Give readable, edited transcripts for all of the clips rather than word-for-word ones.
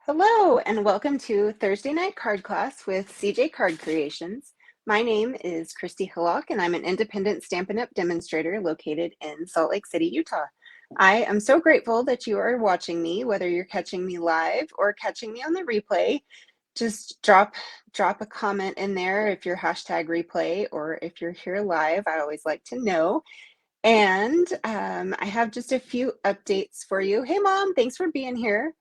Hello, and welcome to Thursday Night Card Class with CJ Card Creations. My name is Christy Hillock, and I'm an independent Stampin' Up! Demonstrator located in Salt Lake City, Utah. I am so grateful that you are watching me, whether you're catching me live or catching me on the replay. Just drop a comment in there if you're hashtag replay or if you're here live. I always like to know. And I have just a few updates for you. Hey, Mom, thanks for being here.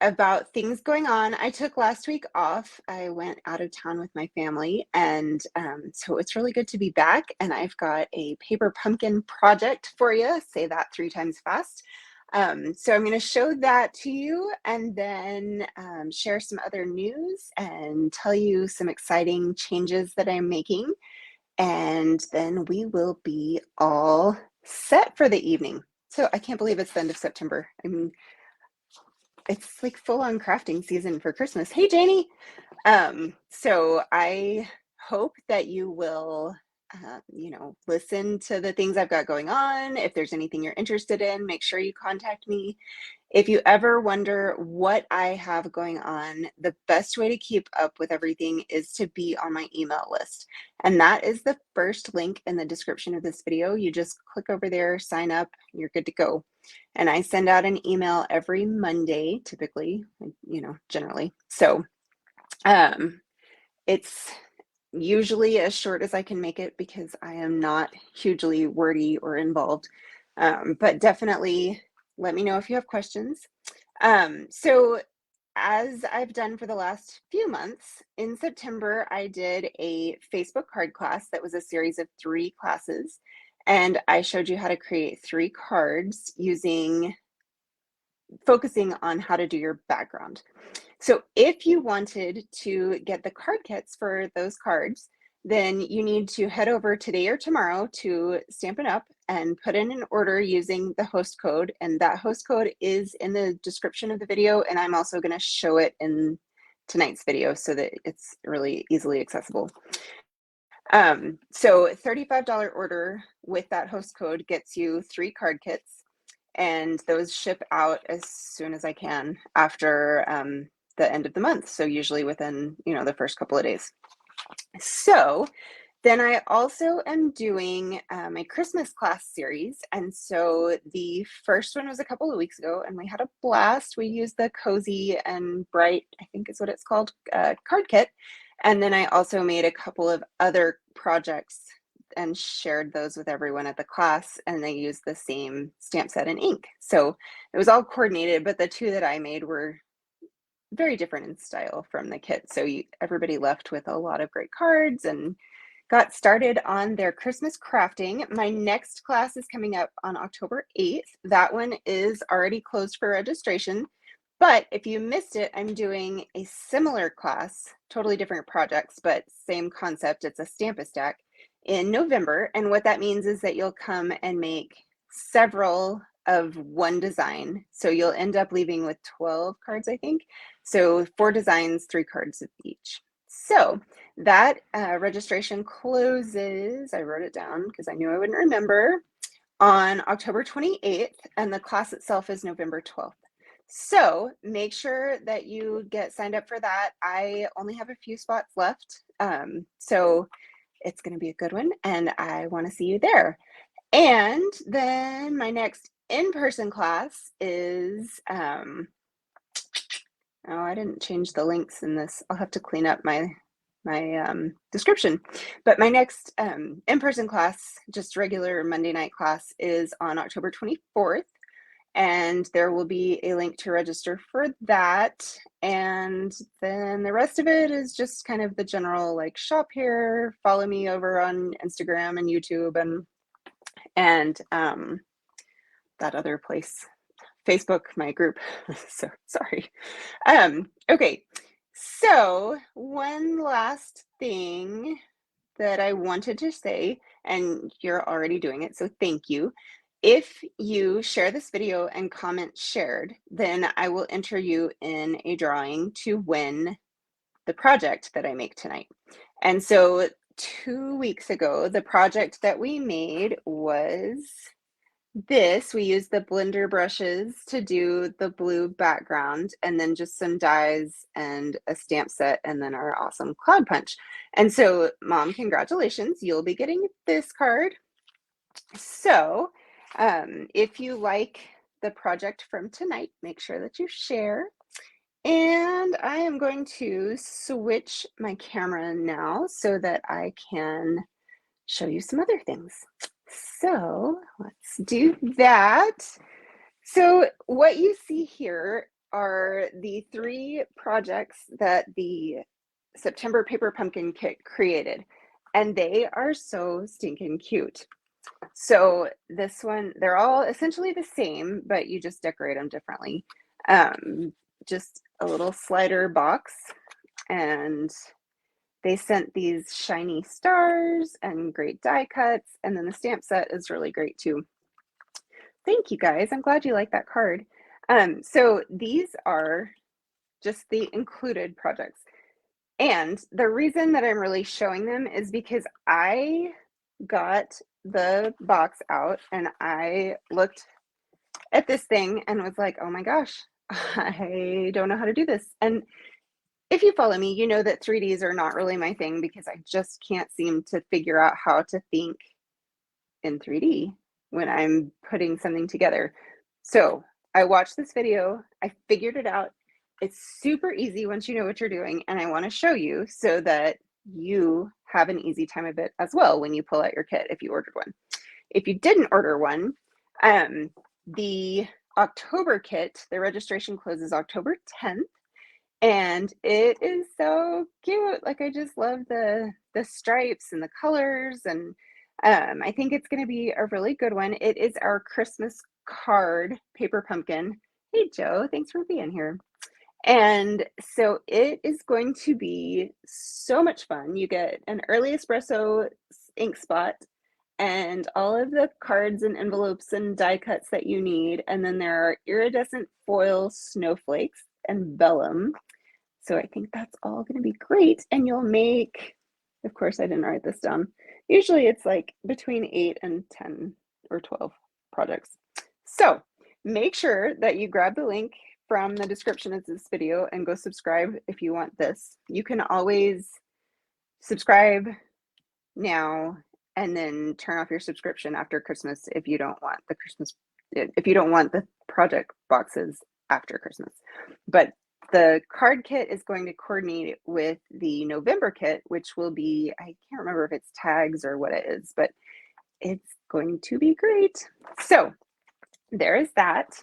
About things going on. I took last week off. I went out of town with my family, and so it's really good to be back. And I've got a paper pumpkin project for you. Say that 3 times fast. So I'm going to show that to you and then share some other news and tell you some exciting changes that I'm making. And then we will be all set for the evening. So I can't believe it's the end of September. I mean, it's like full on crafting season for Christmas. Hey, Janie. So I hope that you will, listen to the things I've got going on. If there's anything you're interested in, make sure you contact me. If you ever wonder what I have going on, the best way to keep up with everything is to be on my email list. And that is the first link in the description of this video. You just click over there, sign up, you're good to go. And I send out an email every Monday, typically, generally. So it's usually as short as I can make it because I am not hugely wordy or involved. But definitely let me know if you have questions. So as I've done for the last few months, in September, I did a Facebook card class that was a series of 3 classes. And I showed you how to create 3 cards focusing on how to do your background. So if you wanted to get the card kits for those cards, then you need to head over today or tomorrow to Stampin' Up! And put in an order using the host code. And that host code is in the description of the video. And I'm also going to show it in tonight's video so that it's really easily accessible. So $35 order with that host code gets you 3 card kits. And those ship out as soon as I can after the end of the month. So usually within, the first couple of days. So then I also am doing a Christmas class series. And so the first one was a couple of weeks ago and we had a blast. We used the Cozy and Bright, I think is what it's called, card kit. And then I also made a couple of other projects and shared those with everyone at the class, and they used the same stamp set and ink. So it was all coordinated, but the 2 that I made were very different in style from the kit. So everybody left with a lot of great cards and got started on their Christmas crafting. My next class is coming up on October 8th. That one is already closed for registration. But if you missed it, I'm doing a similar class, totally different projects, but same concept. It's a Stamp-A-Stack in November. And what that means is that you'll come and make several of one design. So you'll end up leaving with 12 cards, I think. So 4 designs, 3 cards of each. So that registration closes, I wrote it down because I knew I wouldn't remember, on October 28th, and the class itself is November 12th. So make sure that you get signed up for that. I only have a few spots left. So it's going to be a good one, and I want to see you there. And then my next in-person class is, oh, I didn't change the links in this. I'll have to clean up my description. But my next in-person class, just regular Monday night class, is on October 24th. And there will be a link to register for that. And then the rest of it is just kind of the general like shop here, follow me over on Instagram and YouTube and that other place, Facebook, my group. So sorry. Okay, so one last thing that I wanted to say, and you're already doing it, so thank you. If you share this video and comment shared, then I will enter you in a drawing to win the project that I make tonight. And so 2 weeks ago, the project that we made was We use the blender brushes to do the blue background, and then just some dies and a stamp set, and then our awesome cloud punch. And so, Mom, congratulations, you'll be getting this card. So, if you like the project from tonight, make sure that you share. And I am going to switch my camera now so that I can show you some other things. So let's do that. So what you see here are the 3 projects that the September Paper Pumpkin Kit created, and they are so stinking cute. So this one, they're all essentially the same, but you just decorate them differently. Just a little slider box, and they sent these shiny stars and great die cuts, and then the stamp set is really great too. Thank you guys. I'm glad you like that card. So these are just the included projects. And the reason that I'm really showing them is because I got the box out and I looked at this thing and was like, oh my gosh, I don't know how to do this. And if you follow me, you know that 3Ds are not really my thing because I just can't seem to figure out how to think in 3D when I'm putting something together. So I watched this video, I figured it out. It's super easy once you know what you're doing, and I want to show you so that you have an easy time of it as well when you pull out your kit if you ordered one. If you didn't order one, the October kit, the registration closes October 10th, and it is so cute. Like, I just love the stripes and the colors, and I think it's going to be a really good one. It is our Christmas card paper pumpkin. Hey Joe, thanks for being here. And so it is going to be so much fun. You get an early espresso ink spot and all of the cards and envelopes and die cuts that you need. And then there are iridescent foil snowflakes and vellum. So I think that's all going to be great. And you'll make, of course, I didn't write this down. Usually it's like between 8 and 10 or 12 projects. So make sure that you grab the link from the description of this video and go subscribe if you want this. You can always subscribe now and then turn off your subscription after Christmas if you don't want the project boxes after Christmas. But the card kit is going to coordinate with the November kit, which will be, I can't remember if it's tags or what it is, but it's going to be great. So there is that.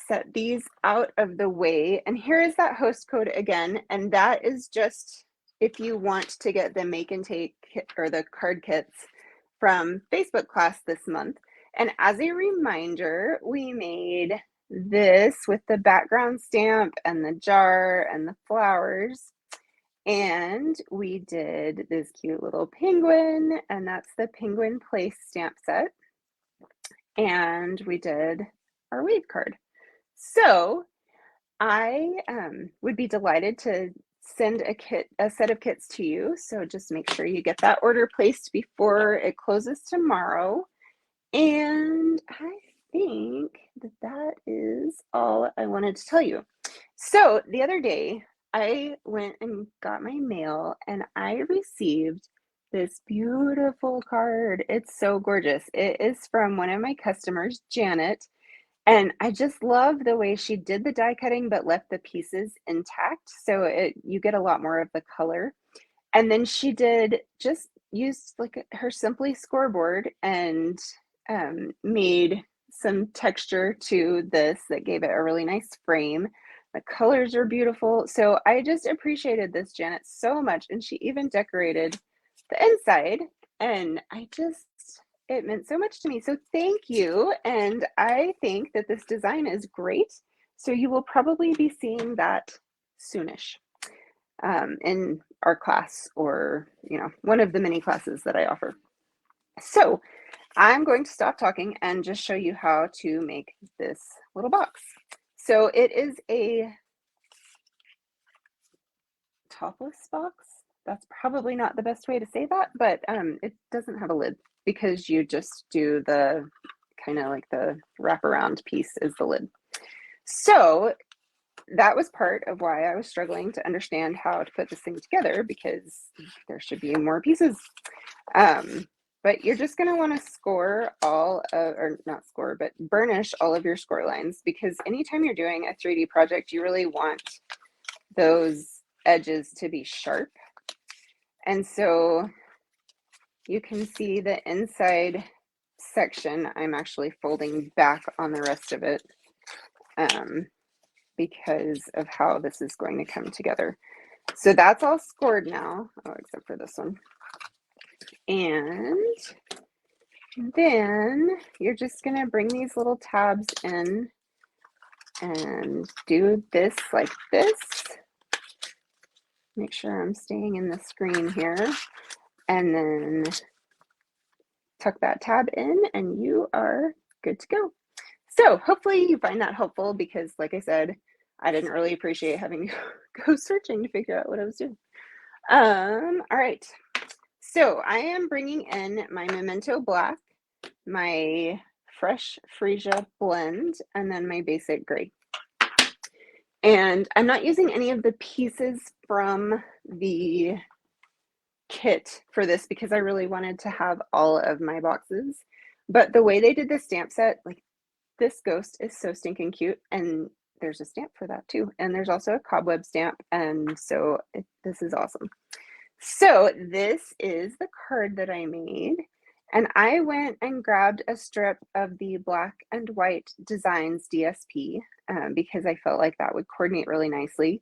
Set these out of the way. And here is that host code again. And that is just if you want to get the make and take kit or the card kits from Facebook class this month. And as a reminder, we made this with the background stamp and the jar and the flowers. And we did this cute little penguin, and that's the Penguin Place stamp set. And we did our wave card. So I would be delighted to send a set of kits to you. So just make sure you get that order placed before it closes tomorrow. And I think that is all I wanted to tell you. So the other day, I went and got my mail and I received this beautiful card. It's so gorgeous. It is from one of my customers, Janet. And I just love the way she did the die cutting, but left the pieces intact. So you get a lot more of the color. And then she used like her Simply scoreboard and made some texture to this that gave it a really nice frame. The colors are beautiful. So I just appreciated this, Janet, so much. And she even decorated the inside. And it meant so much to me. So thank you. And I think that this design is great. So you will probably be seeing that soonish in our class, or one of the many classes that I offer. So I'm going to stop talking and just show you how to make this little box. So it is a topless box. That's probably not the best way to say that, but it doesn't have a lid because you just do the kind of like the wraparound piece is the lid. So that was part of why I was struggling to understand how to put this thing together, because there should be more pieces. But you're just going to want to score all of, or not score, but burnish all of your score lines, because anytime you're doing a 3D project, you really want those edges to be sharp. And so you can see the inside section, I'm actually folding back on the rest of it because of how this is going to come together. So that's all scored now, oh, except for this one. And then you're just going to bring these little tabs in and do this like this. Make sure I'm staying in the screen here. And then tuck that tab in and you are good to go. So hopefully you find that helpful, because like I said, I didn't really appreciate having to go searching to figure out what I was doing. All right. So I am bringing in my Memento Black, my Fresh Freesia blend, and then my basic gray. And I'm not using any of the pieces from the kit for this because I really wanted to have all of my boxes. But the way they did the stamp set, like this ghost is so stinking cute, and there's a stamp for that too. And there's also a cobweb stamp, and so this is awesome. So this is the card that I made, and I went and grabbed a strip of the black and white designs DSP because I felt like that would coordinate really nicely.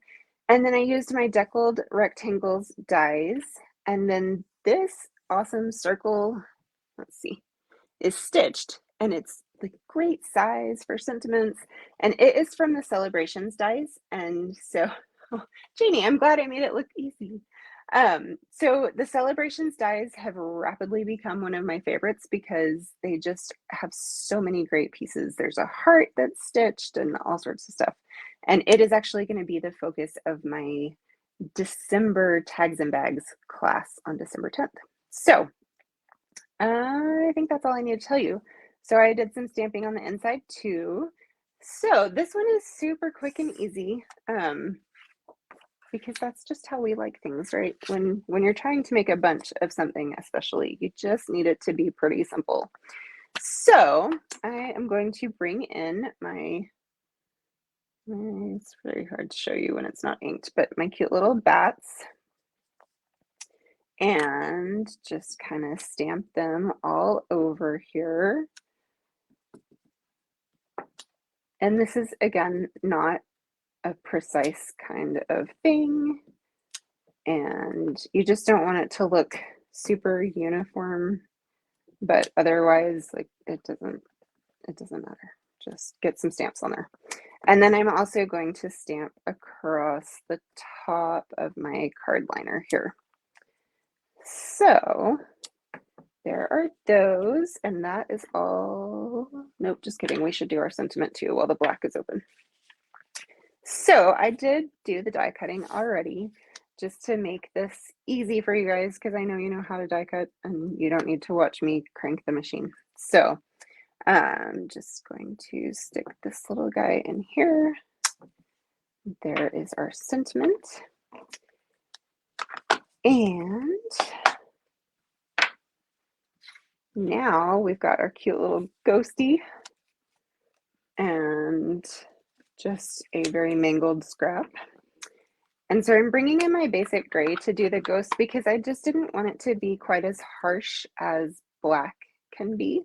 And then I used my deckled rectangles dies, and then this awesome circle, let's see, is stitched, and it's the great size for sentiments, and it is from the Celebrations dies. And so Janie, I'm glad I made it look easy. So the Celebrations dies have rapidly become one of my favorites because they just have so many great pieces. There's a heart that's stitched and all sorts of stuff, and it is actually going to be the focus of my December tags and bags class on December 10th. So I think that's all I need to tell you. So I did some stamping on the inside too. So this one is super quick and easy because that's just how we like things, right? When you're trying to make a bunch of something, especially, you just need it to be pretty simple. So I am going to bring in it's very hard to show you when it's not inked, but my cute little bats, and just kind of stamp them all over here. And this is, again, not a precise kind of thing, and you just don't want it to look super uniform, but otherwise, like, it doesn't matter. Just get some stamps on there. And then I'm also going to stamp across the top of my card liner here. So there are those, and that is all. Nope, just kidding. We should do our sentiment too while the black is open. So I did do the die cutting already, just to make this easy for you guys, because I know you know how to die cut and you don't need to watch me crank the machine. So I'm just going to stick this little guy in here. There is our sentiment. And now we've got our cute little ghosty and just a very mangled scrap. And so I'm bringing in my basic gray to do the ghost because I just didn't want it to be quite as harsh as black can be,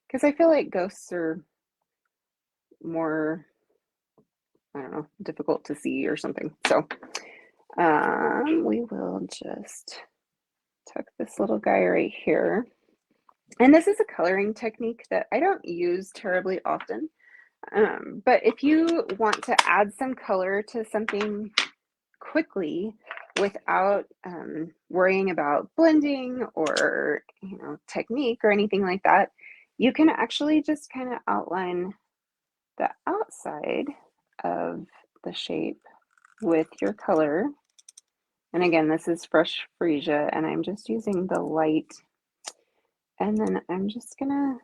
because I feel like ghosts are more, I don't know, difficult to see or something. So we will just tuck this little guy right here. And this is a coloring technique that I don't use terribly often. But if you want to add some color to something quickly without worrying about blending or, you know, technique or anything like that, you can actually just kind of outline the outside of the shape with your color. And again, this is Fresh Freesia, and I'm just using the light. And then I'm just gonna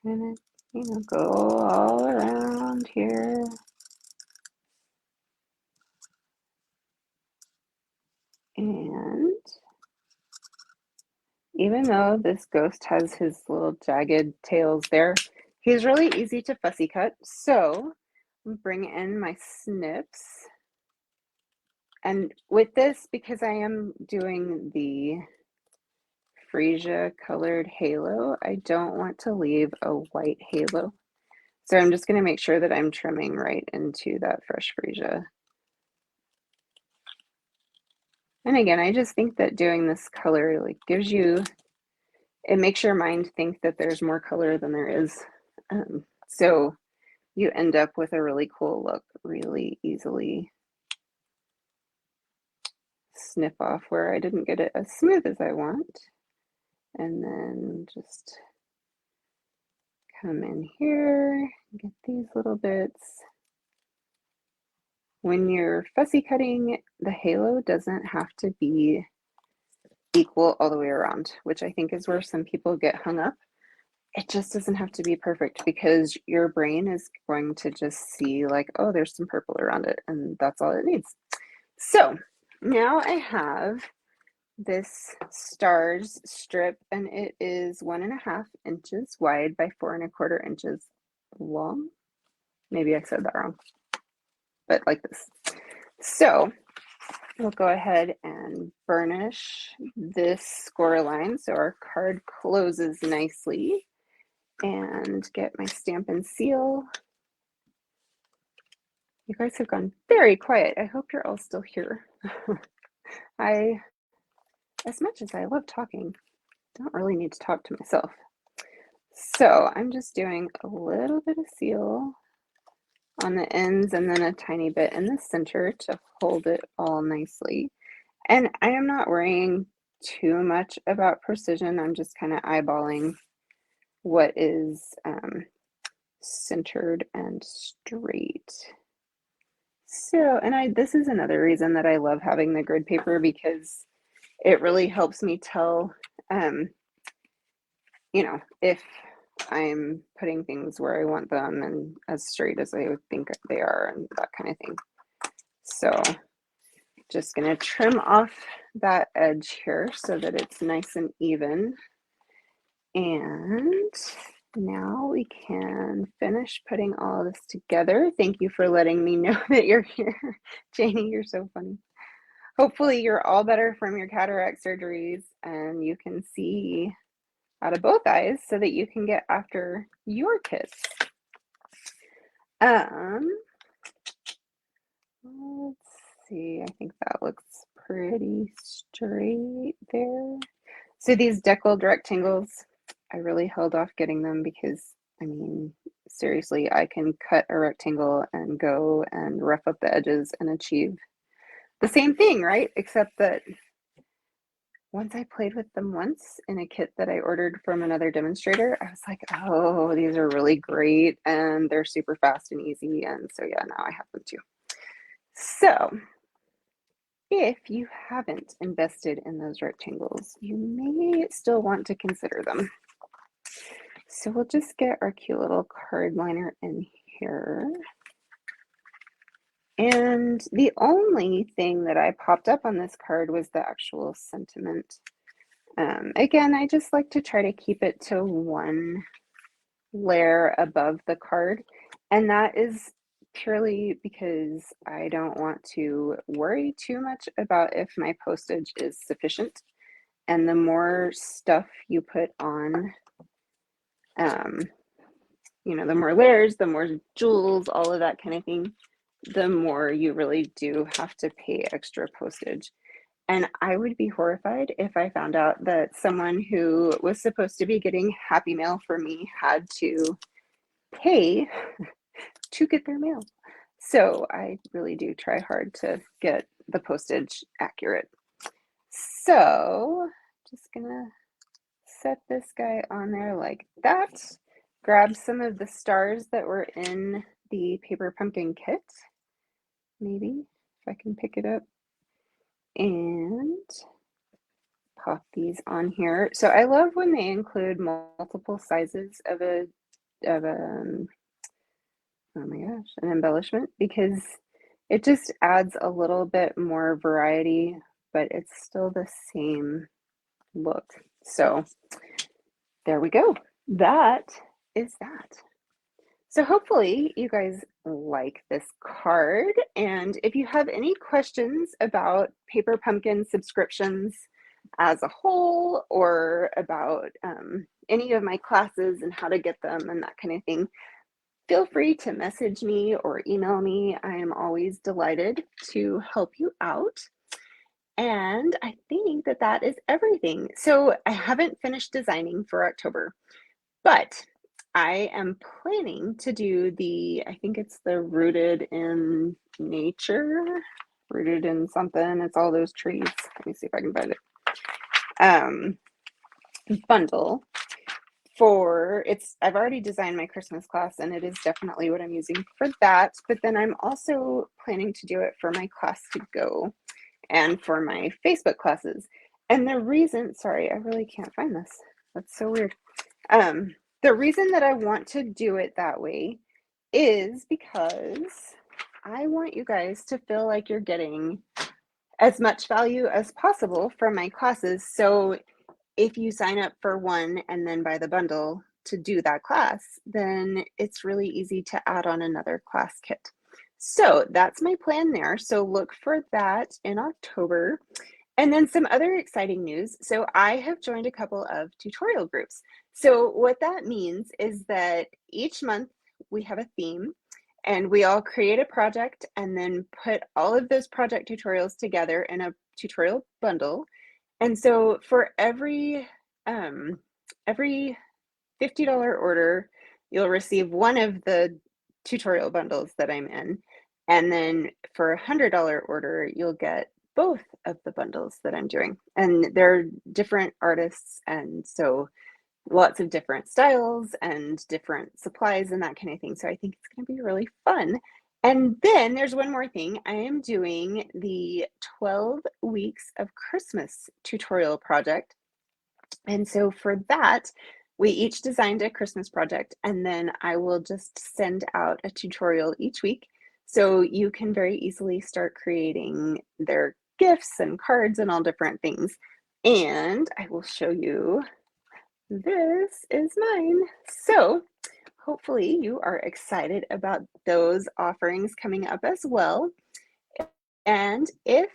gonna, go all around here. And even though this ghost has his little jagged tails there, he's really easy to fussy cut. So bring in my snips. And with this, because I am doing the freesia colored halo, I don't want to leave a white halo. So I'm just going to make sure that I'm trimming right into that fresh freesia. And again, I just think that doing this color like gives you, it makes your mind think that there's more color than there is. So you end up with a really cool look really easily. Snip off where I didn't get it as smooth as I want. And then just come in here, get these little bits. When you're fussy cutting, the halo doesn't have to be equal all the way around, which I think is where some people get hung up. It just doesn't have to be perfect because your brain is going to just see like, oh, there's some purple around it, and that's all it needs. So now I have this stars strip, and it is 1.5 inches wide by 4.25 inches long. Maybe I said that wrong, but like this. So we'll go ahead and burnish this score line so our card closes nicely, and get my Stampin' Seal. You guys have gone very quiet. I hope you're all still here. As much as I love talking, don't really need to talk to myself. So I'm just doing a little bit of seal on the ends and then a tiny bit in the center to hold it all nicely. And I am not worrying too much about precision. I'm just kind of eyeballing what is centered and straight. So, and this is another reason that I love having the grid paper, because it really helps me tell, if I'm putting things where I want them and as straight as I would think they are and that kind of thing. So just going to trim off that edge here so that it's nice and even. And now we can finish putting all this together. Thank you for letting me know that you're here. Janie, you're so funny. Hopefully you're all better from your cataract surgeries and you can see out of both eyes so that you can get after your kits. Let's see, I think that looks pretty straight there. So these deckled rectangles, I really held off getting them because, I mean, seriously, I can cut a rectangle and go and rough up the edges and achieve the same thing, right? Except that once I played with them once in a kit that I ordered from another demonstrator, I was like, oh, these are really great and they're super fast and easy. And so yeah, now I have them too. So if you haven't invested in those rectangles, you may still want to consider them. So we'll just get our cute little card liner in here. And the only thing that I popped up on this card was the actual sentiment. Again, I just like to try to keep it to one layer above the card. And that is purely because I don't want to worry too much about if my postage is sufficient. And the more stuff you put on, the more layers, the more jewels, all of that kind of thing, the more you really do have to pay extra postage. And I would be horrified if I found out that someone who was supposed to be getting happy mail for me had to pay to get their mail. So I really do try hard to get the postage accurate. So just gonna set this guy on there like that. Grab some of the stars that were in the paper pumpkin kit. Maybe if I can pick it up. And pop these on here. So I love when they include multiple sizes of a of oh my gosh, an embellishment, because it just adds a little bit more variety, but it's still the same look. So there we go. That is that. So hopefully you guys like this card. And if you have any questions about Paper Pumpkin subscriptions as a whole, or about any of my classes and how to get them and that kind of thing, feel free to message me or email me. I am always delighted to help you out. And I think that that is everything. So I haven't finished designing for October, but I am planning to do I think it's the Rooted in Nature, Rooted in something. It's all those trees. Let me see if I can find it. Bundle I've already designed my Christmas class, and it is definitely what I'm using for that. But then I'm also planning to do it for my class to go and for my Facebook classes. And the reason, sorry, I really can't find this. That's so weird. The reason that I want to do it that way is because I want you guys to feel like you're getting as much value as possible from my classes. So if you sign up for one and then buy the bundle to do that class, then it's really easy to add on another class kit. So that's my plan there. So look for that in October. And then some other exciting news. So I have joined a couple of tutorial groups. So what that means is that each month we have a theme, and we all create a project and then put all of those project tutorials together in a tutorial bundle. And so for every $50 order, you'll receive one of the tutorial bundles that I'm in. And then for a $100 order, you'll get both of the bundles that I'm doing. And they're different artists, and so lots of different styles and different supplies and that kind of thing. So I think it's going to be really fun. And then there's one more thing. I am doing the 12 weeks of Christmas tutorial project. And so for that, we each designed a Christmas project, and then I will just send out a tutorial each week. So you can very easily start creating their gifts and cards and all different things. And I will show you, this is mine. So hopefully you are excited about those offerings coming up as well. And if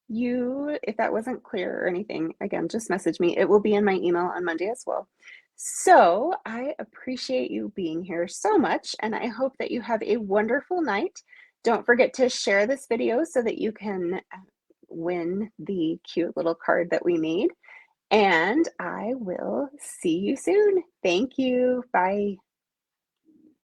that wasn't clear or anything, again, just message me. It will be in my email on Monday as well. So I appreciate you being here so much, and I hope that you have a wonderful night. Don't forget to share this video so that you can win the cute little card that we made. And I will see you soon. Thank you. Bye.